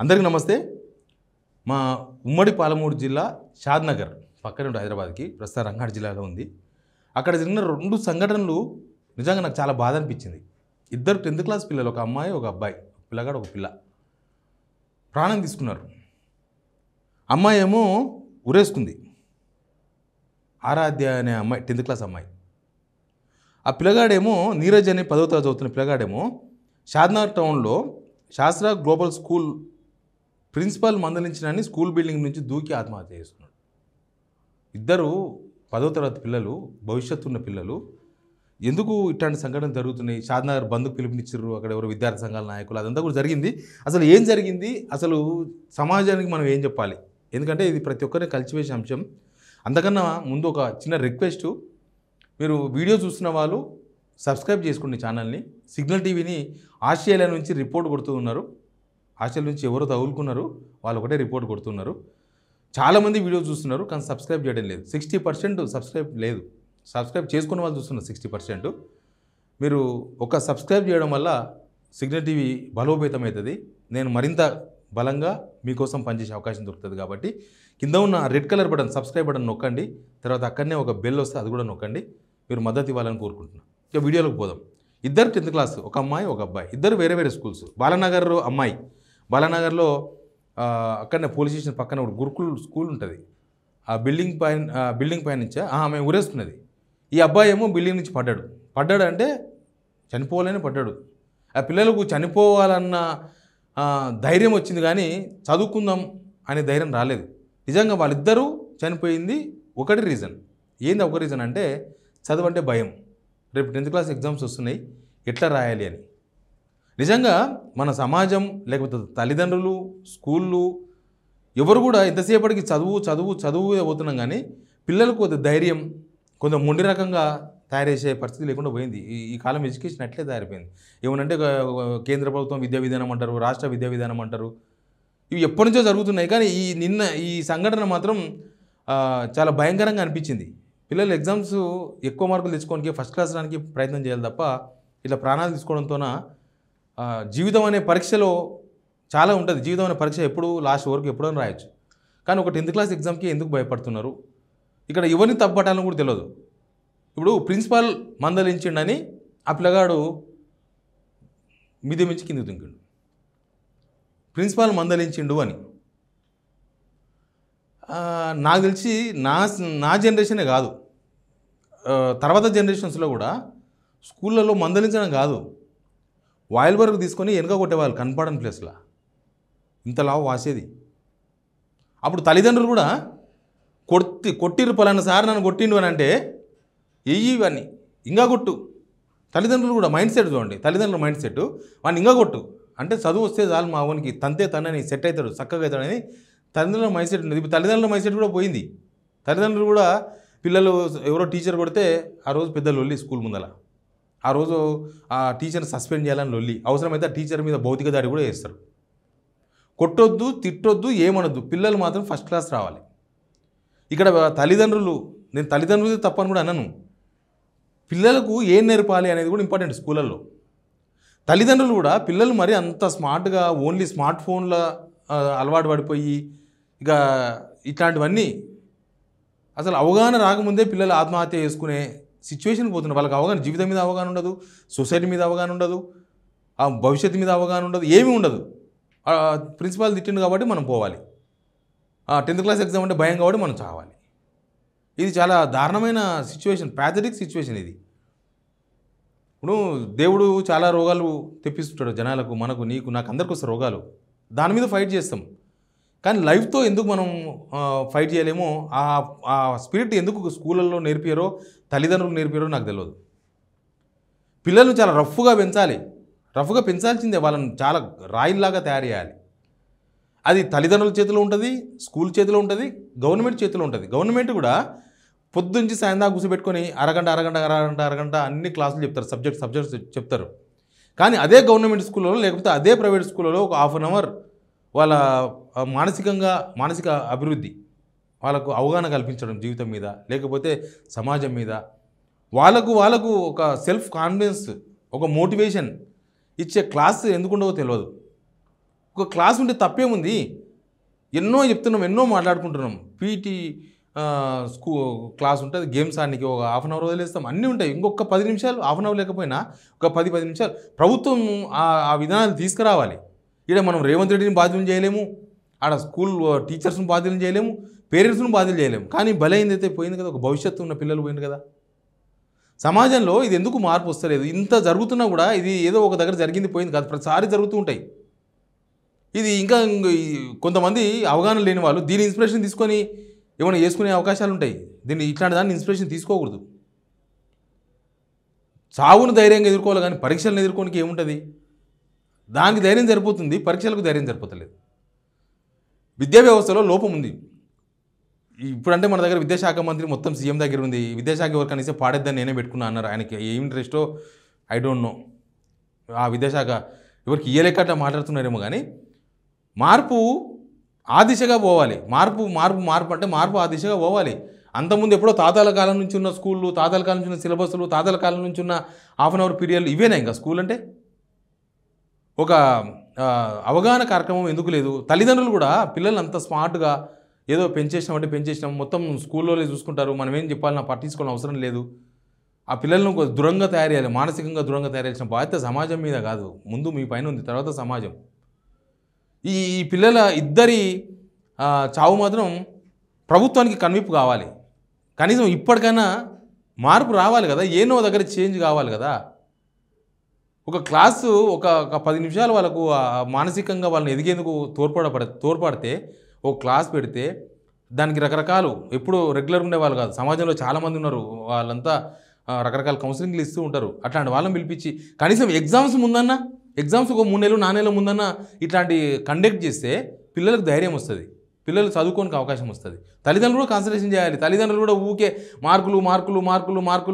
అందరికీ నమస్తే. మా ఉమ్మడి పాలమూరు జిల్లా షాద్నగర్ పక్కనే ఉంటుంది హైదరాబాద్కి. ప్రస్తుతం రంగారెడ్డి జిల్లాలో ఉంది. అక్కడ జరిగిన 2 సంఘటనలు నిజంగా నాకు చాలా బాధ అనిపించింది. ఇద్దరు 10th క్లాస్ పిల్లలు, ఒక అమ్మాయి ఒక అబ్బాయి, ఒక పిల్లగాడు ఒక పిల్ల ప్రాణం తీసుకున్నారు. అమ్మాయి ఏమో ఉరేసుకుంది. ఆరాధ్య అనే అమ్మాయి 10th క్లాస్ అమ్మాయి. ఆ పిల్లగాడేమో నీరజ్ అనే 10వ తరగతి చదువుతున్న పిల్లగాడేమో షాద్నగర్ టౌన్లో శాస్త్ర గ్లోబల్ స్కూల్ ప్రిన్సిపల్ మందలించినని స్కూల్ బిల్డింగ్ నుంచి దూకి ఆత్మహత్య చేసుకున్నాడు. ఇద్దరు 10వ తరగతి పిల్లలు, భవిష్యత్తు ఉన్న పిల్లలు. ఎందుకు ఇట్లాంటి సంఘటనలు జరుగుతున్నాయి? షాద్నగర్ బంద్కు పిలుపునిచ్చారు, అక్కడ ఎవరు విద్యార్థి సంఘాల నాయకులు, అదంతా కూడా జరిగింది. అసలు ఏం జరిగింది? అసలు సమాజానికి మనం ఏం చెప్పాలి? ఎందుకంటే ఇది ప్రతి ఒక్కరిని కలిసివేసే అంశం. అంతకన్నా ముందు ఒక చిన్న రిక్వెస్ట్, మీరు వీడియో చూస్తున్న వాళ్ళు సబ్స్క్రైబ్ చేసుకోండి ఛానల్ని. సిగ్నల్ టీవీని ఆస్ట్రేలియా నుంచి రిపోర్ట్ కొడుతూ ఉన్నారు. ఆస్ట్రేలియా నుంచి ఎవరో తగులుకున్నారు, వాళ్ళు ఒకటే రిపోర్ట్ కొడుతున్నారు. చాలామంది వీడియో చూస్తున్నారు కానీ సబ్స్క్రైబ్ చేయడం లేదు. 60% సబ్స్క్రైబ్ లేదు. సబ్స్క్రైబ్ చేసుకున్న వాళ్ళు చూస్తున్నారు 60%. మీరు ఒక సబ్స్క్రైబ్ చేయడం వల్ల సిగ్నల్ టీవీ బలోపేతం అవుతుంది. నేను మరింత బలంగా మీకోసం పనిచేసే అవకాశం దొరుకుతుంది. కాబట్టి కింద ఉన్న red colour button, subscribe button నొక్కండి. తర్వాత అక్కడనే ఒక బెల్ వస్తే అది కూడా నొక్కండి. మీరు మద్దతు ఇవ్వాలని కోరుకుంటున్నాను. ఇక వీడియోలోకి పోదాం. ఇద్దరు 10th క్లాస్, ఒక అమ్మాయి ఒక అబ్బాయి, ఇద్దరు వేరే వేరే స్కూల్స్. బాలానగర్ అమ్మాయి, బాలానగర్లో అక్కడనే పోలీస్ స్టేషన్ పక్కన ఒక గురుకుల్ స్కూల్ ఉంటుంది. ఆ బిల్డింగ్ పైన నుంచి ఆమె ఉరేస్తున్నది. ఈ అబ్బాయి ఏమో బిల్డింగ్ నుంచి పడ్డాడు అంటే చనిపోవాలని పడ్డాడు. ఆ పిల్లలకు చనిపోవాలన్న ధైర్యం వచ్చింది కానీ చదువుకుందాం అనే ధైర్యం రాలేదు. నిజంగా వాళ్ళిద్దరూ చనిపోయింది ఒకటి రీజన్. ఏంది ఒక రీజన్ అంటే చదువు అంటే భయం. రేపు 10th క్లాస్ ఎగ్జామ్స్ వస్తున్నాయి, ఎట్లా రాయాలి అని. నిజంగా మన సమాజం, లేకపోతే తల్లిదండ్రులు, స్కూళ్ళు, ఎవరు కూడా ఎంతసేపటికి చదువు పోతున్నాం కానీ పిల్లలకు కొంత ధైర్యం, కొంత మొండి రకంగా తయారు చేసే పరిస్థితి లేకుండా పోయింది. ఈ కాలం ఎడ్యుకేషన్ అట్లే తయారైపోయింది. ఏమనంటే కేంద్ర ప్రభుత్వం విద్యా విధానం అంటారు, రాష్ట్ర విద్యా విధానం అంటారు. ఇవి ఎప్పటి నుంచో జరుగుతున్నాయి. కానీ ఈ సంఘటన మాత్రం చాలా భయంకరంగా అనిపించింది. పిల్లలు ఎగ్జామ్స్ ఎక్కువ మార్కులు తెచ్చుకోవడానికి, ఫస్ట్ క్లాస్ రానికి ప్రయత్నం చేయాలి తప్ప ఇట్లా ప్రాణాలు తీసుకోవడంతోన జీవితం అనే పరీక్షలో చాలా ఉంటుంది. జీవితం అనే పరీక్ష ఎప్పుడు లాస్ట్ వరకు ఎప్పుడైనా రాయొచ్చు. కానీ ఒక 10th క్లాస్ ఎగ్జామ్కి ఎందుకు భయపడుతున్నారు? ఇక్కడ ఎవరిని తప్పట్టాలని కూడా తెలియదు. ఇప్పుడు ప్రిన్సిపాల్ మందలించిండని ఆ పిల్లగాడు మిది మించి కిందికి దింకిండు. ప్రిన్సిపాల్ మందలించిండు అని నాకు తెలిసి నా జనరేషనే కాదు, తర్వాత జనరేషన్స్లో కూడా స్కూళ్ళలో మందలించడం కాదు, వాయిల్ వరకు తీసుకొని వెనక కొట్టేవాళ్ళు కనపడని ప్లేస్లో. ఇంతలా వాసేది. అప్పుడు తల్లిదండ్రులు కూడా కొట్టిరు, పలానా సార్ నన్ను కొట్టిండు అని అంటే ఇవన్నీ ఇంకా కొట్టు. తల్లిదండ్రులు కూడా మైండ్ సెట్ చూడండి. తల్లిదండ్రుల మైండ్ సెట్ వాడిని ఇంకా కొట్టు అంటే చదువు వస్తే చాలు, మా వానికి తనని సెట్ అవుతాడు, చక్కగా అవుతాడని తల్లిదండ్రుల మైండ్ సెట్ ఉంది. ఇప్పుడు తల్లిదండ్రుల మైండ్ సెట్ కూడా పోయింది. తల్లిదండ్రులు కూడా పిల్లలు ఎవరో టీచర్ కొడితే ఆ రోజు పెద్ద లొల్లి స్కూల్ ముందల. ఆ రోజు ఆ టీచర్ని సస్పెండ్ చేయాలని లొల్లి. అవసరమైతే ఆ టీచర్ మీద భౌతిక దాడి కూడా చేస్తారు. కొట్టొద్దు, తిట్టొద్దు, ఏమనొద్దు, పిల్లలు మాత్రం ఫస్ట్ క్లాస్ రావాలి. ఇక్కడ తల్లిదండ్రులు, నేను తల్లిదండ్రులు తప్పని కూడా అన్నాను, పిల్లలకు ఏం నేర్పాలి అనేది కూడా ఇంపార్టెంట్ స్కూళ్ళల్లో. తల్లిదండ్రులు కూడా పిల్లలు మరి అంత స్మార్ట్గా ఓన్లీ స్మార్ట్ ఫోన్ల అలవాటు పడిపోయి ఇక ఇట్లాంటివన్నీ అసలు అవగాహన రాకముందే పిల్లలు ఆత్మహత్య చేసుకునే సిచ్యువేషన్కి పోతున్నారు. వాళ్ళకి అవగాహన, జీవితం మీద అవగాహన ఉండదు, సొసైటీ మీద అవగాహన ఉండదు, ఆ భవిష్యత్తు మీద అవగాహన ఉండదు, ఏమీ ఉండదు. ప్రిన్సిపాల్ తిట్టిండు కాబట్టి మనం పోవాలి, 10th క్లాస్ ఎగ్జామ్ అంటే భయం కాబట్టి మనం చావాలి. ఇది చాలా దారుణమైన సిచ్యువేషన్, ప్యాథటిక్ సిచ్యువేషన్ ఇది. ఇప్పుడు దేవుడు చాలా రోగాలు తెప్పిస్తుంటాడు జనాలకు, మనకు, నీకు, నాకు, అందరికీ వస్తారు రోగాలు. దాని మీద ఫైట్ చేస్తాం. కానీ లైఫ్తో ఎందుకు మనం ఫైట్ చేయలేమో, ఆ స్పిరిట్ ఎందుకు స్కూళ్ళల్లో నేర్పారో, తల్లిదండ్రులు నేర్పారో నాకు తెలియదు. పిల్లలను చాలా రఫ్గా పెంచాలి. రఫ్గా పెంచాల్సిందే. వాళ్ళని చాలా రాయిల్లాగా తయారు చేయాలి. అది తల్లిదండ్రుల చేతిలో ఉంటుంది, స్కూల్ చేతిలో ఉంటుంది, గవర్నమెంట్ చేతిలో ఉంటుంది. గవర్నమెంట్ కూడా పొద్దుంచి సాయంత్రం కూర్చోబెట్టుకొని అరగంట అన్ని క్లాసులు చెప్తారు, సబ్జెక్ట్స్ చెప్తారు. కానీ అదే గవర్నమెంట్ స్కూళ్ళలో లేకపోతే అదే ప్రైవేట్ స్కూళ్ళలో ఒక ½ అన్ అవర్ వాళ్ళ మానసిక అభివృద్ధి, వాళ్ళకు అవగాహన కల్పించడం జీవితం మీద, లేకపోతే సమాజం మీద, వాళ్ళకు ఒక సెల్ఫ్ కాన్ఫిడెన్స్, ఒక మోటివేషన్ ఇచ్చే క్లాస్ ఎందుకుండవో తెలియదు. ఒక క్లాస్ ఉంటే తప్పేముంది? ఎన్నో చెప్తున్నాం, ఎన్నో మాట్లాడుకుంటున్నాం. పీటీ క్లాస్ ఉంటుంది, గేమ్స్ ఆడడానికి ఒక హాఫ్ అన్ అవర్ వదిలేస్తాం, అన్నీ ఉంటాయి. ఇంకొక 10 నిమిషాలు, హాఫ్ అన్ అవర్ లేకపోయినా ఒక 10 నిమిషాలు ప్రభుత్వం ఆ విధానాలు తీసుకురావాలి. ఇక్కడ మనం రేవంత్ రెడ్డిని బాధ్యులను చేయలేము, ఆడ స్కూల్ టీచర్స్ని బాధ్యులను చేయలేము, పేరెంట్స్ను బాధ్యులు చేయలేము. కానీ బలైంది అయితే పోయింది కదా, ఒక భవిష్యత్తు ఉన్న పిల్లలు పోయింది కదా. సమాజంలో ఇది ఎందుకు మార్పు వస్తలేదు? ఇంత జరుగుతున్నా కూడా ఇది ఏదో ఒక దగ్గర జరిగింది పోయింది కాదు, ప్రతిసారి జరుగుతూ ఉంటాయి. ఇది ఇంకా కొంతమంది అవగాహన లేని వాళ్ళు దీని ఇన్స్పిరేషన్ తీసుకొని ఏమైనా చేసుకునే అవకాశాలు ఉంటాయి. దీన్ని ఇట్లాంటి దాన్ని ఇన్స్పిరేషన్ తీసుకోకూడదు. చావును ధైర్యంగా ఎదుర్కోవాలి, కానీ పరీక్షలను ఎదుర్కోనికి ఏముంటుంది? దానికి ధైర్యం సరిపోతుంది, పరీక్షలకు ధైర్యం సరిపోతలేదు. విద్యా వ్యవస్థలో లోపం ఉంది. ఇప్పుడంటే మన దగ్గర విద్యాశాఖ మంత్రి మొత్తం సీఎం దగ్గర ఉంది. విద్యాశాఖ ఎవరికైనా ఇస్తే పాడేద్దని నేనే పెట్టుకున్నా అన్నారు. ఆయనకి ఏం ఇంట్రెస్టో ఐ డోంట్ నో. ఆ విద్యాశాఖ ఎవరికి ఇయ్యలేకట్లా మాట్లాడుతున్నారేమో. కానీ మార్పు ఆ దిశగా పోవాలి. మార్పు అంటే మార్పు ఆ దిశగా పోవాలి. అంతకుముందు ఎప్పుడో తాతల కాలం నుంచి ఉన్న స్కూళ్ళు, తాతల కాలం నుంచి ఉన్న సిలబస్లు, తాతల కాలం నుంచి ఉన్న హాఫ్ అన్ అవర్ పీరియడ్లు ఇవేనా ఇంకా స్కూల్ అంటే? ఒక అవగాహన కార్యక్రమం ఎందుకు లేదు? తల్లిదండ్రులు కూడా పిల్లల్ని అంత స్మార్ట్గా ఏదో పెంచేసినాం మొత్తం స్కూల్లోనే చూసుకుంటారు, మనం ఏం చెప్పాలన్నా పట్టించుకోవాలని అవసరం లేదు. ఆ పిల్లలను దృఢంగా తయారు చేయాలి, మానసికంగా దృఢంగా తయారు చేయాల్సిన బాధ్యత సమాజం మీద కాదు, ముందు మీ పైన ఉంది, తర్వాత సమాజం. ఈ పిల్లల ఇద్దరి చావు మాత్రం ప్రభుత్వానికి కనువిప్పు కావాలి. కనీసం ఇప్పటికైనా మార్పు రావాలి కదా, ఏనో దగ్గర చేంజ్ కావాలి కదా. ఒక క్లాసు ఒక 10 నిమిషాలు వాళ్ళకు మానసికంగా వాళ్ళని ఎదిగేందుకు తోడ్పడితే ఒక క్లాస్ పెడితే దానికి రకరకాలు ఎప్పుడు రెగ్యులర్గా ఉండేవాళ్ళు కాదు, సమాజంలో చాలామంది ఉన్నారు, వాళ్ళంతా రకరకాల కౌన్సిలింగ్లు ఇస్తూ ఉంటారు. అట్లాంటి వాళ్ళని పిలిపించి కనీసం ఎగ్జామ్స్ ఒక 3 నెలలు 4 నెలల ముందన్నా ఇట్లాంటి కండక్ట్ చేస్తే పిల్లలకు ధైర్యం వస్తుంది, పిల్లలు చదువుకోనికి అవకాశం వస్తుంది. తల్లిదండ్రులు కూడా కాన్సన్ట్రేషన్ చేయాలి. తల్లిదండ్రులు కూడా ఊకే మార్కులు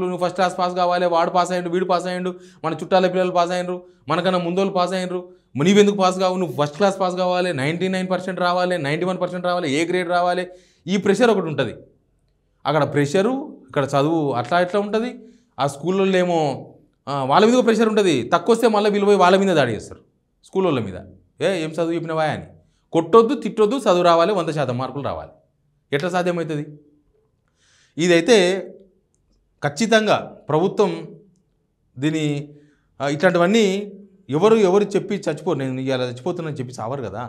నువ్వు ఫస్ట్ క్లాస్ పాస్ కావాలి, వాడు పాస్ అయ్యిండు, వీడు పాస్ అయ్యిండు, మన చుట్టాల పిల్లలు పాస్ అయ్యిండ్రు, మనకన్నా ముందోళ్ళు పాస్ అయ్యిండ్రు, నీవెందుకు పాస్ కావు, నువ్వు ఫస్ట్ క్లాస్ పాస్ కావాలి, 99% రావాలి, 91% రావాలి, ఏ గ్రేడ్ రావాలి. ఈ ప్రెషర్ ఒకటి ఉంటుంది. అక్కడ ప్రెషరు, ఇక్కడ చదువు అట్లా ఉంటుంది. ఆ స్కూల్లో ఏమో వాళ్ళ మీద ప్రెషర్ ఉంటుంది. తక్కువ వస్తే మళ్ళీ వీళ్ళు పోయి వాళ్ళ మీద దాడి చేస్తారు, స్కూళ్ళ మీద. ఏం చదువు చెప్పినవా అని కొట్టొద్దు, తిట్టొద్దు, చదువు రావాలి, 100% మార్కులు రావాలి. ఎట్లా సాధ్యమవుతుంది? ఇదైతే ఖచ్చితంగా ప్రభుత్వం దీని ఇట్లాంటివన్నీ ఎవరు చెప్పి చచ్చిపోరు, నేను ఇలా చచ్చిపోతున్నానని చెప్పి చావరు కదా.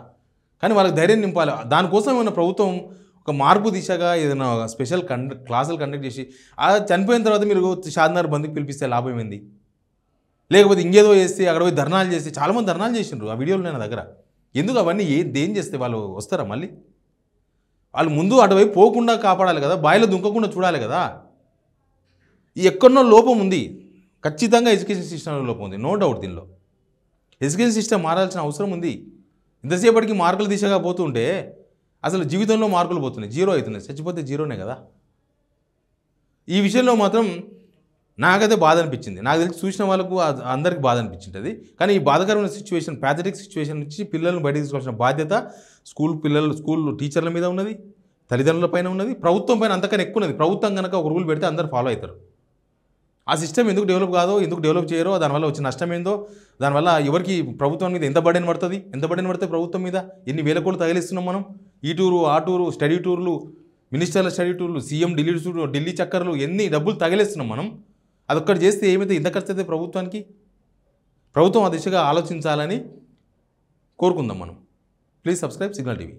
కానీ వాళ్ళకి ధైర్యం నింపాలి. దానికోసం ఏమైనా ప్రభుత్వం ఒక మార్పు దిశగా ఏదైనా స్పెషల్ క్లాసులు కండక్ట్ చేసి చనిపోయిన తర్వాత మీరు షాద్నగర్ బంద్కి పిలిపిస్తే లాభం ఏంది? లేకపోతే ఇంకేదో చేస్తే అక్కడ పోయి ధర్నాలు చేసి, చాలామంది ధర్నాలు చేసిండ్రు, ఆ వీడియోలు నా దగ్గర. ఎందుకు అవన్నీ దేం చేస్తే వాళ్ళు వస్తారా మళ్ళీ? వాళ్ళు ముందు అటువైపు పోకుండా కాపాడాలి కదా, బాయిలో దుంకకుండా చూడాలి కదా. ఎక్కడో లోపం ఉంది, ఖచ్చితంగా ఎడ్యుకేషన్ సిస్టంలో లోపం ఉంది, నో డౌట్. దీనిలో ఎడ్యుకేషన్ సిస్టమ్ మారాల్సిన అవసరం ఉంది. ఇంతసేపటికి మార్కుల దిశగా పోతుంటే అసలు జీవితంలో మార్కులు పోతున్నాయి, జీరో అవుతున్నాయి, చచ్చిపోతే జీరోనే కదా. ఈ విషయంలో మాత్రం నాకైతే బాధ అనిపించింది. నాకు తెలిసి చూసిన వాళ్ళకు అందరికీ బాధ అనిపించింది. కానీ ఈ బాధాకరమైన సిచ్యువేషన్, ప్యాథటిక్ సిచ్యువేషన్ నుంచి పిల్లలను బయటకు తీసుకోవాల్సిన బాధ్యత స్కూల్ టీచర్ల మీద ఉన్నది, తల్లిదండ్రుల పైన ఉన్నది, ప్రభుత్వం పైన అంతకన్నా ఎక్కువ ఉన్నది. ప్రభుత్వం కనుక ఒక రూల్ పెడితే అందరూ ఫాలో అవుతారు. ఆ సిస్టమ్ ఎందుకు డెవలప్ కాదో, ఎందుకు డెవలప్ చేయరో, దానివల్ల వచ్చిన నష్టం ఏందో, దానివల్ల ఎవరికి ప్రభుత్వం మీద ఎంత బర్డెన్ పడుతుంది ప్రభుత్వం మీద, ఎన్ని వేల కోట్లు తగిలిస్తున్నాం మనం. ఈ టూరు, ఆ టూరు, స్టడీ టూర్లు, మినిస్టర్ల స్టడీ టూర్లు, సీఎం ఢిల్లీ చక్కర్లు, ఎన్ని డబ్బులు తగిలేస్తున్నాం మనం. అదొక్కటి చేస్తే ఏమైతే ఇంత ఖర్చు అయితే ప్రభుత్వానికి? ప్రభుత్వం ఆ దిశగా ఆలోచించాలని కోరుకుందాం మనం. Please subscribe signal TV.